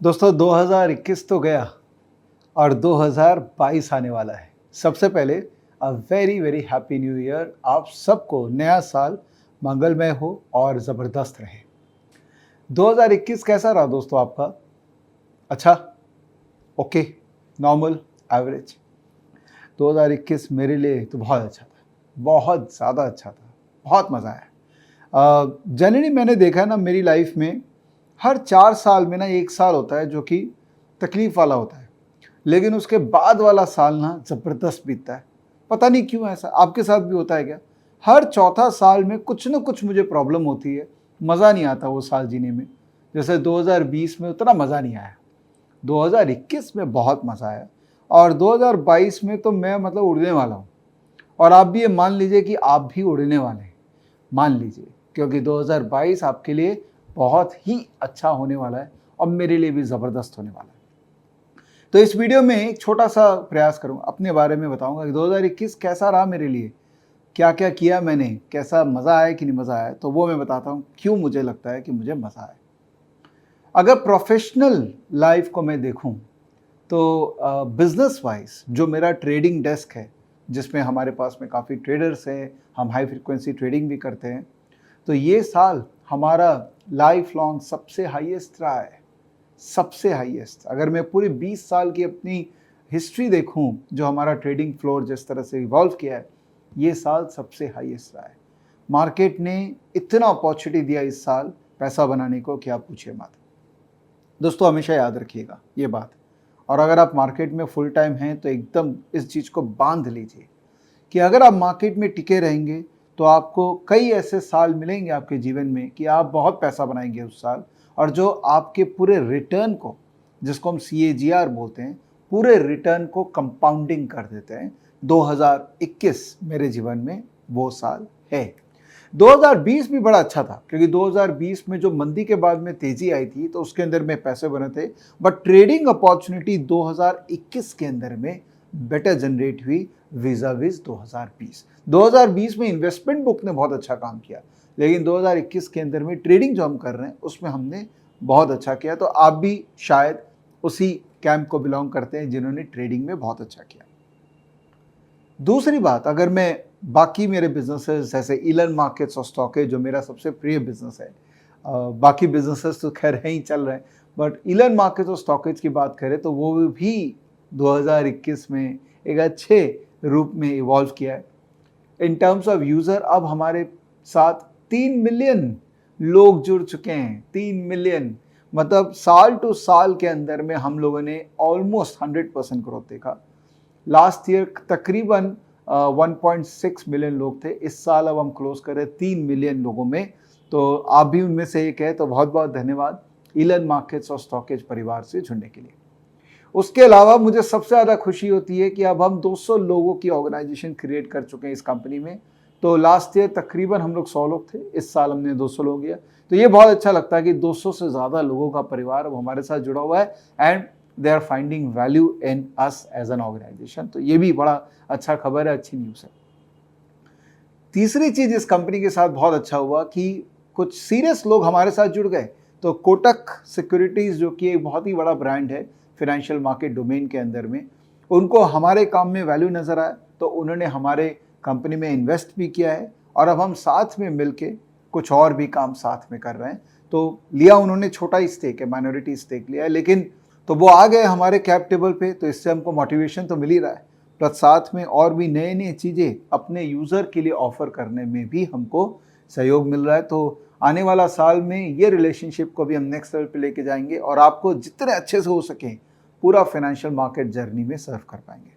दोस्तों 2021 तो गया और 2022 आने वाला है। सबसे पहले a very very happy new year. आप सबको नया साल मंगलमय हो और ज़बरदस्त रहे। 2021 कैसा रहा दोस्तों आपका? अच्छा, ओके, नॉर्मल, एवरेज? 2021 मेरे लिए तो बहुत अच्छा था, बहुत ज़्यादा अच्छा था, बहुत मज़ा आया। जनरली मैंने देखा है ना मेरी लाइफ में हर 4 साल में ना 1 साल होता है जो कि तकलीफ़ वाला होता है। लेकिन उसके बाद वाला साल ना ज़बरदस्त बीतता है। पता नहीं क्यों ऐसा? आपके साथ भी होता है क्या? हर चौथा साल में कुछ न कुछ मुझे प्रॉब्लम होती है, मज़ा नहीं आता वो साल जीने में। जैसे 2020 में उतना मज़ा नहीं आया, 2021 में बहुत मज़ा आया और 2022 में तो मैं मतलब उड़ने वाला हूँ। और आप भी ये मान लीजिए कि आप भी उड़ने वाले हैं, मान लीजिए, क्योंकि 2022 आपके लिए बहुत ही अच्छा होने वाला है और मेरे लिए भी ज़बरदस्त होने वाला है। तो इस वीडियो में एक छोटा-सा प्रयास करूँगा, अपने बारे में बताऊँगा कि 2021 कैसा रहा मेरे लिए, क्या-क्या किया मैंने, कैसा मज़ा आया कि नहीं मज़ा आया, तो वो मैं बताता हूँ, क्यों मुझे लगता है कि मुझे मज़ा आया। अगर प्रोफ़ेशनल लाइफ़ को मैं देखूँ, तो बिज़नेस वाइज़ जो मेरा ट्रेडिंग डेस्क है, जिसमें हमारे पास में काफ़ी ट्रेडर्स हैं, हम हाई फ्रीक्वेंसी ट्रेडिंग भी करते हैं, तो ये साल हमारा लाइफ़ लॉन्ग सबसे हाईएस्ट रहा है। सबसे हाईएस्ट। अगर मैं पूरी 20 साल की अपनी हिस्ट्री देखूं, जो हमारा ट्रेडिंग फ्लोर जिस तरह से इवॉल्व किया है, ये साल सबसे हाईएस्ट रहा है। मार्केट ने इतना अपॉर्चुनिटी दिया इस साल पैसा बनाने को कि आप पूछिए मत। दोस्तों हमेशा याद रखिएगा ये बात, और अगर आप मार्केट में फुल टाइम हैं तो एकदम इस चीज़ को बांध लीजिए कि अगर आप मार्केट में टिके रहेंगे तो आपको कई ऐसे साल मिलेंगे आपके जीवन में कि आप बहुत पैसा बनाएंगे उस साल, और जो आपके पूरे रिटर्न को, जिसको हम CAGR बोलते हैं, पूरे रिटर्न को कंपाउंडिंग कर देते हैं। 2021 मेरे जीवन में वो साल है। 2020 भी बड़ा अच्छा था, क्योंकि 2020 में जो मंदी के बाद में तेजी आई थी तो उसके अंदर में पैसे बने थे, बट ट्रेडिंग अपॉर्चुनिटी 2021 के अंदर में बेटर जनरेट हुई विज़ा-विज़ 2020। 2020 में इन्वेस्टमेंट बुक ने बहुत अच्छा काम किया, लेकिन 2021 के अंदर में ट्रेडिंग जो हम कर रहे हैं उसमें हमने बहुत अच्छा किया। तो आप भी शायद उसी कैंप को बिलोंग करते हैं जिन्होंने ट्रेडिंग में बहुत अच्छा किया। दूसरी बात, अगर मैं बाकी मेरे बिजनेसेस जैसे इलन मार्केट्स और स्टॉकेज जो मेरा सबसे प्रिय बिजनेस है, बाकी बिजनेसेस तो खैर हैं ही चल रहे हैं, बट इलन मार्केट्स और स्टॉकेज की बात करें तो वो भी 2021 में एक अच्छे रूप में इवॉल्व किया है। इन टर्म्स ऑफ यूज़र अब हमारे साथ 3 मिलियन लोग जुड़ चुके हैं। 3 मिलियन, मतलब साल टू साल के अंदर में हम लोगों ने ऑलमोस्ट 100% ग्रोथ देखा। लास्ट ईयर तकरीबन 1.6 मिलियन लोग थे। इस साल अब हम क्लोज कर रहे हैं 3 मिलियन लोगों में। तो आप भी उनमें से एक है, तो बहुत बहुत धन्यवाद इलन मार्केट्स और स्टॉकेज परिवार से जुड़ने के लिए। उसके अलावा मुझे सबसे ज़्यादा खुशी होती है कि अब हम 200 लोगों की ऑर्गेनाइजेशन क्रिएट कर चुके हैं इस कंपनी में। तो लास्ट ईयर तकरीबन हम लोग 100 लोग थे, इस साल हमने 200 लोग किया। तो ये बहुत अच्छा लगता है कि 200 से ज़्यादा लोगों का परिवार अब हमारे साथ जुड़ा हुआ है and they are finding value in us as an organisation. तो ये भी बड़ा अच्छा खबर है, अच्छी न्यूज़ है। तीसरी चीज़ इस कंपनी के साथ बहुत अच्छा हुआ कि कुछ सीरियस लोग हमारे साथ जुड़ गए। तो कोटक सिक्योरिटीज़ जो कि एक बहुत ही बड़ा ब्रांड है फिनेंशियल मार्केट डोमेन के अंदर में, उनको हमारे काम में वैल्यू नज़र आया, तो उन्होंने हमारे कंपनी में इन्वेस्ट भी किया है और अब हम साथ में मिलके कुछ और भी काम साथ में कर रहे हैं। तो लिया उन्होंने छोटा ही स्टेक है, माइनॉरिटी स्टेक लिया है, लेकिन तो वो आ गए हमारे कैप टेबल पे, तो इससे हमको मोटिवेशन तो मिल ही रहा है, प्लस साथ में और भी नए नए चीज़ें अपने यूज़र के लिए ऑफ़र करने में भी हमको सहयोग मिल रहा है। तो आने वाला साल में ये रिलेशनशिप को भी हम नेक्स्ट लेवल पे लेके जाएंगे और आपको जितने अच्छे से हो सके पूरा फाइनेंशियल मार्केट जर्नी में सर्व कर पाएंगे।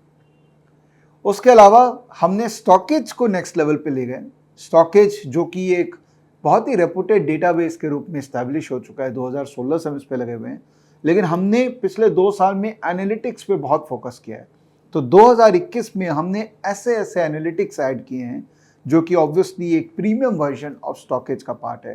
उसके अलावा हमने स्टॉकेज को नेक्स्ट लेवल पे ले गए। स्टॉकेज जो कि एक बहुत ही रेपुटेड डेटाबेस के रूप में इस्टेब्लिश हो चुका है, 2016 से हम इस पे लगे हुए हैं, लेकिन हमने पिछले 2 साल में एनालिटिक्स पे बहुत फोकस किया है। तो 2021 में हमने ऐसे ऐसे एनालिटिक्स ऐड किए हैं जो कि ऑब्वियसली एक प्रीमियम वर्जन ऑफ स्टॉकेज का पार्ट है,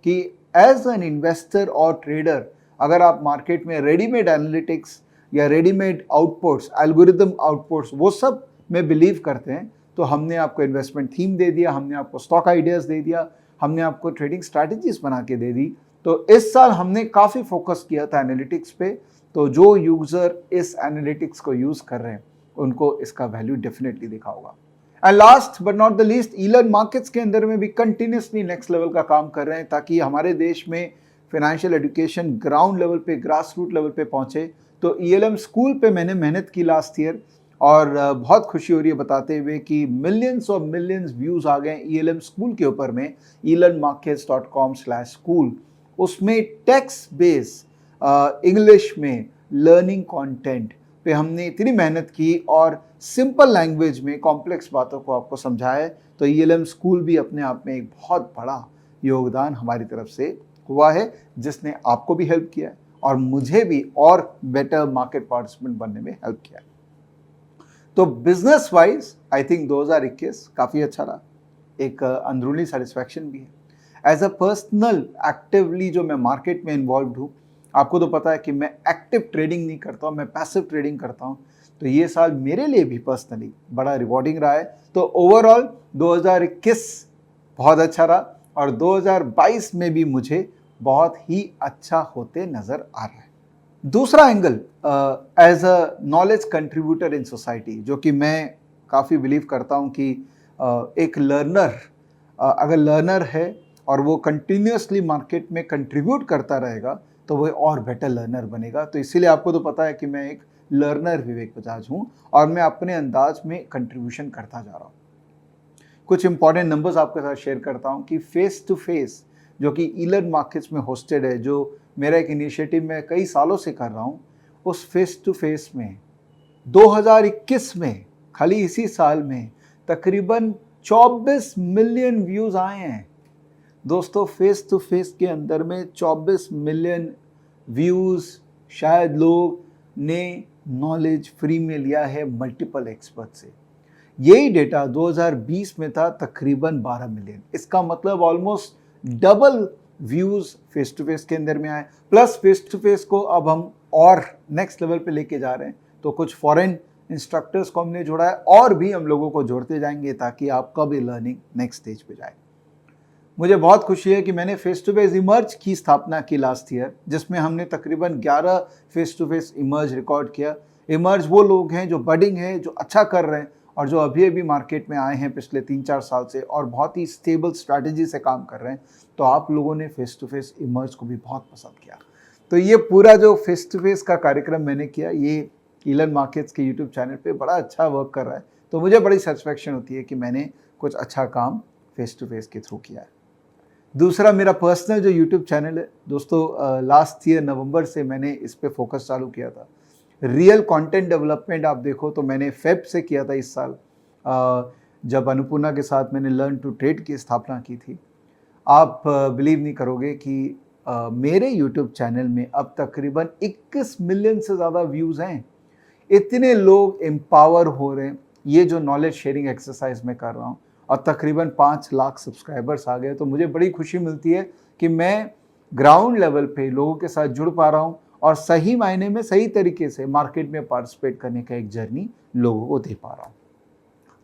कि एज एन इन्वेस्टर और ट्रेडर अगर आप मार्केट में रेडीमेड एनालिटिक्स या रेडीमेड आउटपुट्स, एल्गोरिदम आउटपुट्स, वो सब में बिलीव करते हैं, तो हमने आपको इन्वेस्टमेंट थीम दे दिया, हमने आपको स्टॉक आइडियाज़ दे दिया, हमने आपको ट्रेडिंग स्ट्रैटेजीज बना के दे दी, तो इस साल हमने काफ़ी फोकस किया था एनालिटिक्स पे, तो जो यूज़र इस एनालिटिक्स को यूज़ कर रहे हैं उनको इसका वैल्यू डेफिनेटली दिखा होगा। And last but not the least, ईलन मार्केट्स के अंदर में भी कंटिन्यूसली नेक्स्ट लेवल का काम कर रहे हैं ताकि हमारे देश में फाइनेंशियल एजुकेशन ग्राउंड लेवल पे, ग्रास रूट लेवल पे पहुंचे। तो ईएलएम स्कूल पे मैंने मेहनत की लास्ट ईयर, और बहुत खुशी हो रही है बताते हुए कि मिलियंस और मिलियंस व्यूज़ आ गए ईएलएम स्कूल के ऊपर में, elenmarkets.com/school। उसमें टेक्स्ट बेस इंग्लिश में लर्निंग कंटेंट पे हमने इतनी मेहनत की और सिंपल लैंग्वेज में कॉम्प्लेक्स बातों को आपको समझाया। तो ईएलएम स्कूल भी अपने आप में एक बहुत बड़ा योगदान हमारी तरफ से हुआ है, जिसने आपको भी हेल्प किया है और मुझे भी और बेटर मार्केट पार्टिसिपेंट बनने में हेल्प किया है। तो बिजनेस वाइज आई थिंक 2021 काफ़ी अच्छा रहा, एक अंदरूनी सेटिस्फैक्शन भी है। एज अ पर्सनल एक्टिवली जो मैं मार्केट में इन्वॉल्व हूँ, आपको तो पता है कि मैं एक्टिव ट्रेडिंग नहीं करता हूँ, मैं पैसिव ट्रेडिंग करता हूँ। तो ये साल मेरे लिए भी पर्सनली बड़ा रिवॉर्डिंग रहा है। तो ओवरऑल 2021 बहुत अच्छा रहा और 2022 में भी मुझे बहुत ही अच्छा होते नज़र आ रहा है। दूसरा angle, as a knowledge contributor in society, जो कि मैं काफ़ी बिलीव करता हूँ कि एक लर्नर अगर लर्नर है और वो कंटिन्यूसली मार्केट में कंट्रीब्यूट करता रहेगा तो वो और बेटर लर्नर बनेगा। तो इसीलिए आपको तो पता है कि मैं एक लर्नर विवेक बजाज हूँ और मैं अपने अंदाज में कंट्रीब्यूशन करता जा रहा हूँ। कुछ इंपॉर्टेंट नंबर्स आपके साथ शेयर करता हूँ कि फेस टू फेस जो कि ईलन मार्केट्स में होस्टेड है, जो मेरा एक इनिशिएटिव मैं कई सालों से कर रहा हूँ, उस फेस टू फेस में 2021 में खाली इसी साल में तकरीबन 24 मिलियन व्यूज़ आए हैं। दोस्तों, फेस टू फेस के अंदर में 24 मिलियन व्यूज़, शायद लोग ने नॉलेज फ्री में लिया है मल्टीपल एक्सपर्ट से। यही डेटा 2020 में था तकरीबन 12 मिलियन। इसका मतलब almost double views face to face के अंदर में आए। प्लस फेस टू फेस को अब हम और नेक्स्ट लेवल पे लेके जा रहे हैं, तो कुछ फॉरेन इंस्ट्रक्टर्स को हमने जोड़ा है और भी हम लोगों को जोड़ते जाएंगे ताकि आपका भी लर्निंग नेक्स्ट स्टेज पे जाए। मुझे बहुत खुशी है कि मैंने फेस टू फेस इमर्ज की स्थापना की लास्ट ईयर, जिसमें हमने तकरीबन 11 फेस टू फेस इमर्ज रिकॉर्ड किया। इमर्ज वो लोग हैं जो बडिंग है, जो अच्छा कर रहे हैं और जो अभी अभी मार्केट में आए हैं पिछले 3-4 साल से और बहुत ही स्टेबल स्ट्रैटेजी से काम कर रहे हैं। तो आप लोगों ने फेस टू फेस इमर्ज को भी बहुत पसंद किया। तो ये पूरा जो फेस टू फेस का कार्यक्रम मैंने किया, ये ईलन मार्केट्स के यूट्यूब चैनल पे बड़ा अच्छा वर्क कर रहा है। तो मुझे बड़ी सेटिस्फैक्शन होती है कि मैंने कुछ अच्छा काम फेस टू फेस के थ्रू किया है। दूसरा, मेरा पर्सनल जो यूट्यूब चैनल है दोस्तों, लास्ट ईयर नवंबर से मैंने इस पे फोकस चालू किया था। रियल कंटेंट डेवलपमेंट आप देखो तो मैंने फेब से किया था इस साल, जब अनुपूर्णा के साथ मैंने लर्न टू ट्रेड की स्थापना की थी। आप बिलीव नहीं करोगे कि मेरे यूट्यूब चैनल में अब तकरीबन 21 मिलियन से ज़्यादा व्यूज़ हैं। इतने लोग एम्पावर हो रहे हैं ये जो नॉलेज शेयरिंग एक्सरसाइज में कर रहा हूँ, और तकरीबन 5 लाख सब्सक्राइबर्स आ गए। तो मुझे बड़ी खुशी मिलती है कि मैं ग्राउंड लेवल पे लोगों के साथ जुड़ पा रहा हूँ और सही मायने में सही तरीके से मार्केट में पार्टिसिपेट करने का एक जर्नी लोगों को दे पा रहा हूँ।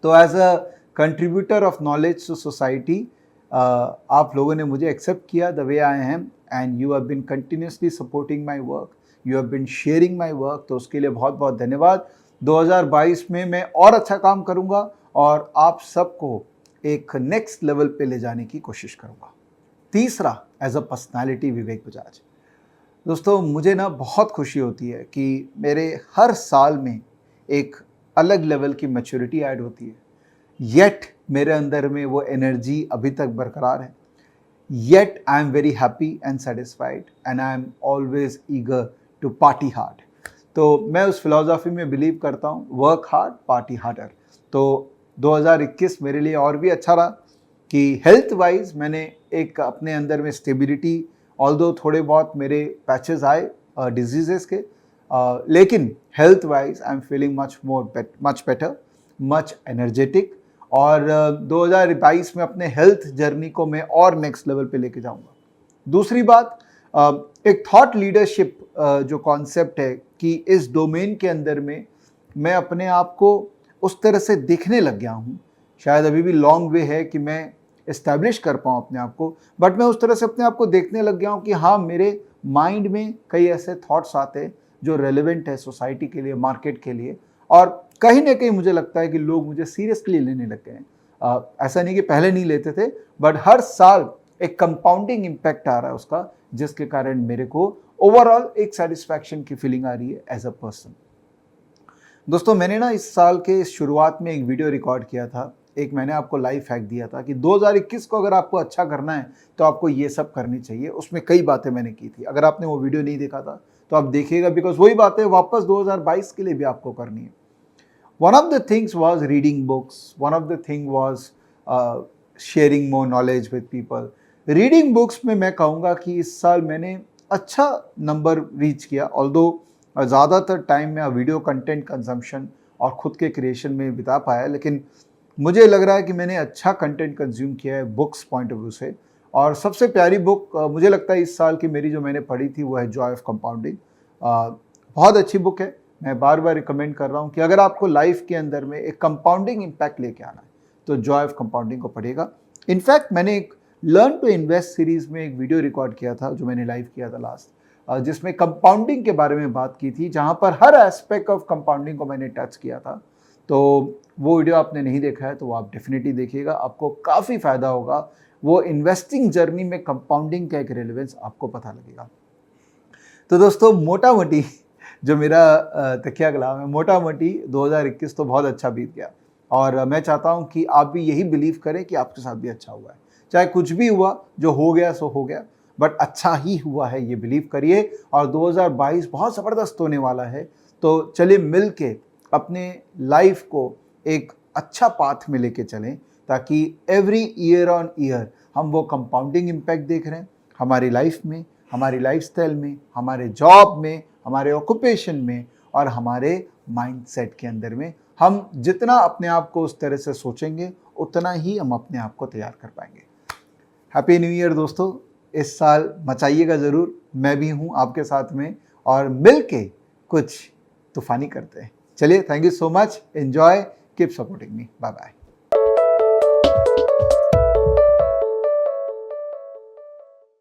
तो as a contributor of knowledge to society, आप लोगों ने मुझे एक्सेप्ट किया the way I am, and you have been continuously supporting my work, you have been sharing my work. तो उसके लिए बहुत बहुत धन्यवाद। 2022 में मैं और अच्छा काम करूँगा और आप सबको एक नेक्स्ट लेवल पे ले जाने की कोशिश करूँगा। तीसरा, एज अ पर्सनैलिटी विवेक बजाज। दोस्तों, मुझे ना बहुत खुशी होती है कि मेरे हर साल में एक अलग लेवल की मैच्योरिटी ऐड होती है, येट मेरे अंदर में वो एनर्जी अभी तक बरकरार है। Yet I am very happy and satisfied and I am always eager to party hard. तो मैं उस फिलॉसफी में बिलीव करता हूँ, वर्क हार्ड पार्टी हार्डर। तो 2021 मेरे लिए और भी अच्छा रहा कि हेल्थ वाइज मैंने एक अपने अंदर में स्टेबिलिटी, ऑल्दो थोड़े बहुत मेरे पैचेस आए डिजीज़ेस के, लेकिन health wise I am feeling much better, much energetic. और 2022 में अपने हेल्थ जर्नी को मैं और नेक्स्ट लेवल पे लेके जाऊंगा। दूसरी बात, एक थॉट लीडरशिप जो कॉन्सेप्ट है कि इस डोमेन के अंदर में मैं अपने आप को उस तरह से देखने लग गया हूँ। शायद अभी भी लॉन्ग वे है कि मैं इस्टेब्लिश कर पाऊँ अपने आप को, बट मैं उस तरह से अपने आप को देखने लग गया हूँ कि हाँ, मेरे माइंड में कई ऐसे थॉट्स आते हैं जो रेलेवेंट है सोसाइटी के लिए, मार्केट के लिए, और कहीं ना कहीं मुझे लगता है कि लोग मुझे सीरियसली लेने लग गए हैं। ऐसा नहीं कि पहले नहीं लेते थे, बट हर साल एक कंपाउंडिंग इम्पैक्ट आ रहा है उसका, जिसके कारण मेरे को ओवरऑल एक सेटिस्फैक्शन की फीलिंग आ रही है एज अ पर्सन। दोस्तों, मैंने ना इस साल के शुरुआत में एक वीडियो रिकॉर्ड किया था। एक मैंने आपको लाइफ हैक दिया था कि 2021 को अगर आपको अच्छा करना है तो आपको ये सब करनी चाहिए। उसमें कई बातें मैंने की थी। अगर आपने वो वीडियो नहीं देखा था तो आप देखिएगा, बिकॉज वही बातें वापस 2022 के लिए भी आपको करनी है। One of the things was reading books. One of the thing was sharing more knowledge with people. Reading books में मैं कहूँगा कि इस साल मैंने अच्छा नंबर रीच किया, ऑल्दो ज़्यादातर टाइम मैं वीडियो कंटेंट कंजम्पशन और ख़ुद के क्रिएशन में बिता पाया, लेकिन मुझे लग रहा है कि मैंने अच्छा कंटेंट कंज्यूम किया है बुक्स पॉइंट ऑफ व्यू से। और सबसे प्यारी बुक मुझे लगता है इस साल की मेरी जो मैंने पढ़ी थी वो है जॉय ऑफ कंपाउंडिंग। बहुत अच्छी बुक है। मैं बार बार रिकमेंड कर रहा हूँ कि अगर आपको लाइफ के अंदर में एक कंपाउंडिंग इम्पैक्ट लेके आना है तो जॉय ऑफ कंपाउंडिंग को पढ़ेगा। इनफैक्ट मैंने एक लर्न टू इन्वेस्ट सीरीज में एक वीडियो रिकॉर्ड किया था जो मैंने लाइव किया था लास्ट, जिसमें कंपाउंडिंग के बारे में बात की थी, जहाँ पर हर एस्पेक्ट ऑफ कंपाउंडिंग को मैंने टच किया था। तो वो वीडियो आपने नहीं देखा है तो वो आप डेफिनेटली देखिएगा, आपको काफ़ी फ़ायदा होगा। वो इन्वेस्टिंग जर्नी में कंपाउंडिंग का एक रेलेवेंस आपको पता लगेगा। तो दोस्तों, मोटा मोटी जो मेरा तकिया कलाम है, मोटा मोटी 2021 तो बहुत अच्छा बीत गया, और मैं चाहता हूं कि आप भी यही बिलीव करें कि आपके साथ भी अच्छा हुआ है। चाहे कुछ भी हुआ, जो हो गया सो हो गया, बट अच्छा ही हुआ है, ये बिलीव करिए। और 2022 बहुत ज़बरदस्त होने वाला है, तो चलिए मिल के अपने लाइफ को एक अच्छा पाथ में लेके चलें, ताकि एवरी ईयर ऑन ईयर हम वो कंपाउंडिंग इम्पैक्ट देख रहे हैं हमारी लाइफ में, हमारी लाइफस्टाइल में, हमारे जॉब में, हमारे ऑक्यूपेशन में और हमारे माइंडसेट के अंदर में। हम जितना अपने आप को उस तरह से सोचेंगे उतना ही हम अपने आप को तैयार कर पाएंगे। हैप्पी न्यू ईयर दोस्तों, इस साल मचाइएगा ज़रूर, मैं भी हूँ आपके साथ में, और मिल के कुछ तूफानी करते हैं। चलिए, thank you so much, enjoy, keep supporting me, bye bye.